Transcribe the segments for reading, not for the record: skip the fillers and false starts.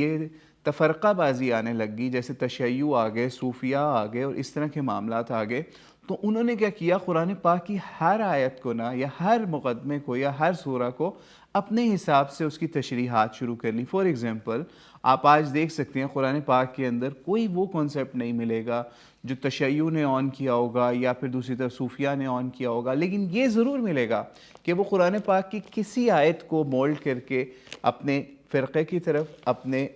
یہ تفرقہ بازی آنے لگ گئی، جیسے تشیع آ گئے، صوفیہ آ گئے اور اس طرح کے معاملات آ گئے، تو انہوں نے کیا کیا، قرآن پاک کی ہر آیت کو یا ہر مقدمے کو یا ہر سورہ کو اپنے حساب سے اس کی تشریحات شروع کر لی۔ فار ایگزامپل آپ آج دیکھ سکتے ہیں قرآن پاک کے اندر کوئی وہ کانسیپٹ نہیں ملے گا جو تشیع نے آن کیا ہوگا یا پھر دوسری طرف صوفیہ نے آن کیا ہوگا، لیکن یہ ضرور ملے گا کہ وہ قرآن پاک کی کسی آیت کو مولڈ کر کے اپنے فرقے کی طرف، اپنے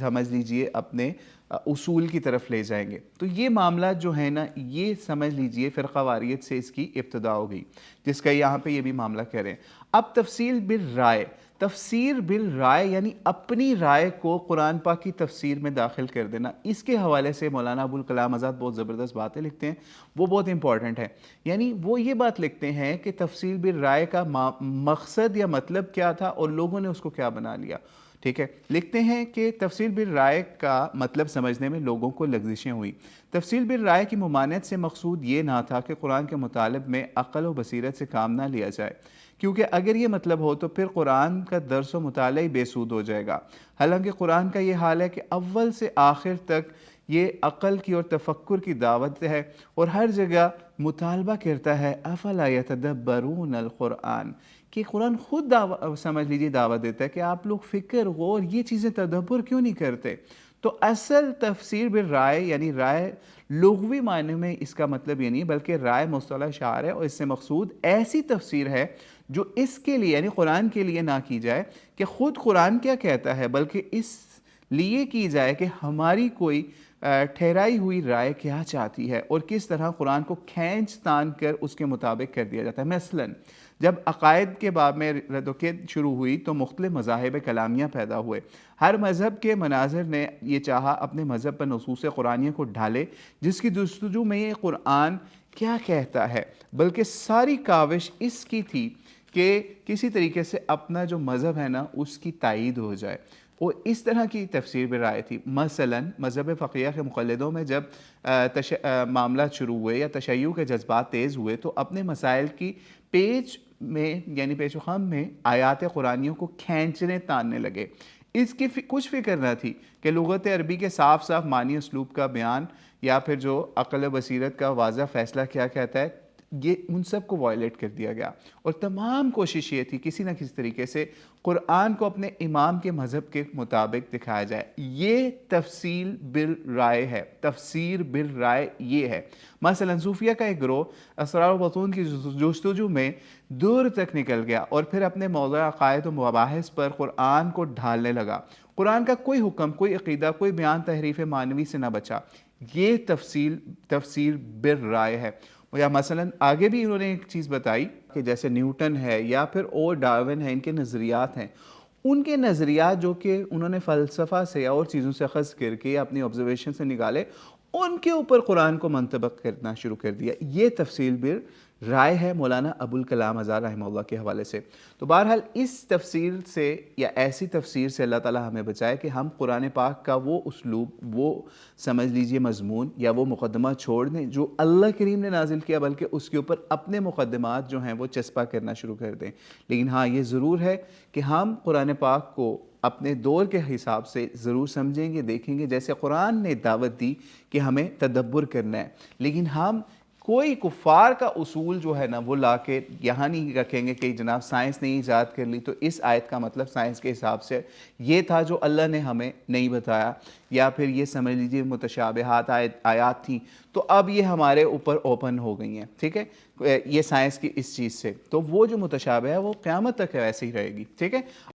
سمجھ لیجئے اپنے اصول کی طرف لے جائیں گے۔ تو یہ معاملات جو ہے نا، یہ سمجھ لیجئے فرقہ واریت سے اس کی ابتدا ہو گئی، جس کا یہاں پہ یہ بھی معاملہ کہہ رہے ہیں۔ اب تفصیل بالرائے، تفسیر بالرائے یعنی اپنی رائے کو قرآن پاک کی تفسیر میں داخل کر دینا۔ اس کے حوالے سے مولانا ابوالکلام آزاد بہت زبردست باتیں لکھتے ہیں، وہ بہت امپورٹنٹ ہے۔ یعنی وہ یہ بات لکھتے ہیں کہ تفصیل بالرائے کا مقصد یا مطلب کیا تھا اور لوگوں نے اس کو کیا بنا لیا۔ ٹھیک ہے، لکھتے ہیں کہ تفصیل بالرائے کا مطلب سمجھنے میں لوگوں کو لغزشیں ہوئی۔ تفصیل بالرائے کی ممانعت سے مقصود یہ نہ تھا کہ قرآن کے مطالب میں عقل و بصیرت سے کام نہ لیا جائے، کیونکہ اگر یہ مطلب ہو تو پھر قرآن کا درس و مطالعہ ہی بے سود ہو جائے گا۔ حالانکہ قرآن کا یہ حال ہے کہ اول سے آخر تک یہ عقل کی اور تفکر کی دعوت ہے، اور ہر جگہ مطالبہ کرتا ہے افلا یتدبرون القرآن، کہ قرآن خود سمجھ لیجیے دعوت دیتا ہے کہ آپ لوگ فکر، غور، یہ چیزیں تدبر کیوں نہیں کرتے۔ تو اصل تفسیر بالرائے یعنی رائے لغوی معنی میں اس کا مطلب یہ نہیں، بلکہ رائے مصطلح شعار ہے، اور اس سے مقصود ایسی تفسیر ہے جو اس کے لیے یعنی قرآن کے لیے نہ کی جائے کہ خود قرآن کیا کہتا ہے، بلکہ اس لیے کی جائے کہ ہماری کوئی ٹھہرائی ہوئی رائے کیا چاہتی ہے اور کس طرح قرآن کو کھینچ تان کر اس کے مطابق کر دیا جاتا ہے۔ مثلاً جب عقائد کے باب میں رد و کید شروع ہوئی تو مختلف مذاہب کلامیہ پیدا ہوئے۔ ہر مذہب کے مناظر نے یہ چاہا اپنے مذہب پر نصوص قرآنیہ کو ڈھالے، جس کی جستجو میں یہ قرآن کیا کہتا ہے، بلکہ ساری کاوش اس کی تھی کہ کسی طریقے سے اپنا جو مذہب ہے نا اس کی تائید ہو جائے، اور اس طرح کی تفسیر بالرائے تھی۔ مثلاً مذہب فقیہ کے مقلدوں میں جب معاملات شروع ہوئے یا تشیع کے جذبات تیز ہوئے تو اپنے مسائل کی پیچ میں یعنی پیچ و خم میں آیات قرآنیوں کو کھینچنے تاننے لگے۔ اس کی کچھ فکر نہ تھی کہ لغت عربی کے صاف صاف معنی اسلوب کا بیان یا پھر جو عقل و بصیرت کا واضح فیصلہ کیا کہتا ہے، یہ ان سب کو وائلیٹ کر دیا گیا، اور تمام کوشش یہ تھی کسی نہ کسی طریقے سے قرآن کو اپنے امام کے مذہب کے مطابق دکھایا جائے۔ یہ تفصیل بالرائے ہے، تفسیر بالرائے یہ ہے۔ مثلا صوفیہ کا ایک گروہ اسرار و بطون کی جستجو میں دور تک نکل گیا اور پھر اپنے موضوع عقائد و مباحث پر قرآن کو ڈھالنے لگا۔ قرآن کا کوئی حکم، کوئی عقیدہ، کوئی بیان تحریف معنوی سے نہ بچا۔ یہ تفسیر بالرائے ہے۔ یا مثلا آگے بھی انہوں نے ایک چیز بتائی کہ جیسے نیوٹن ہے یا پھر اور ڈارون ہے، ان کے نظریات ہیں، ان کے نظریات جو کہ انہوں نے فلسفہ سے یا اور چیزوں سے اخذ کر کے اپنی آبزرویشن سے نکالے، ان کے اوپر قرآن کو منطبق کرنا شروع کر دیا۔ یہ تفصیل بالرائے ہے مولانا ابوالکلام آزاد رحمہ اللہ کے حوالے سے۔ تو بہرحال اس تفسیر سے یا ایسی تفسیر سے اللہ تعالی ہمیں بچائے کہ ہم قرآن پاک کا وہ اسلوب، وہ سمجھ لیجئے مضمون یا وہ مقدمہ چھوڑ دیں جو اللہ کریم نے نازل کیا، بلکہ اس کے اوپر اپنے مقدمات جو ہیں وہ چسپاں کرنا شروع کر دیں۔ لیکن ہاں یہ ضرور ہے کہ ہم قرآن پاک کو اپنے دور کے حساب سے ضرور سمجھیں گے، دیکھیں گے، جیسے قرآن نے دعوت دی کہ ہمیں تدبر کرنا ہے، لیکن ہم کوئی کفار کا اصول جو ہے نا وہ لا کے یہاں نہیں رکھیں گے کہ جناب سائنس نے ایجاد کر لی تو اس آیت کا مطلب سائنس کے حساب سے یہ تھا جو اللہ نے ہمیں نہیں بتایا، یا پھر یہ سمجھ لیجیے متشابہات آیات تھیں تو اب یہ ہمارے اوپر اوپن ہو گئی ہیں، ٹھیک ہے، یہ سائنس کی اس چیز سے، تو وہ جو متشابہ ہے وہ قیامت تک ایسے ہی رہے گی، ٹھیک ہے۔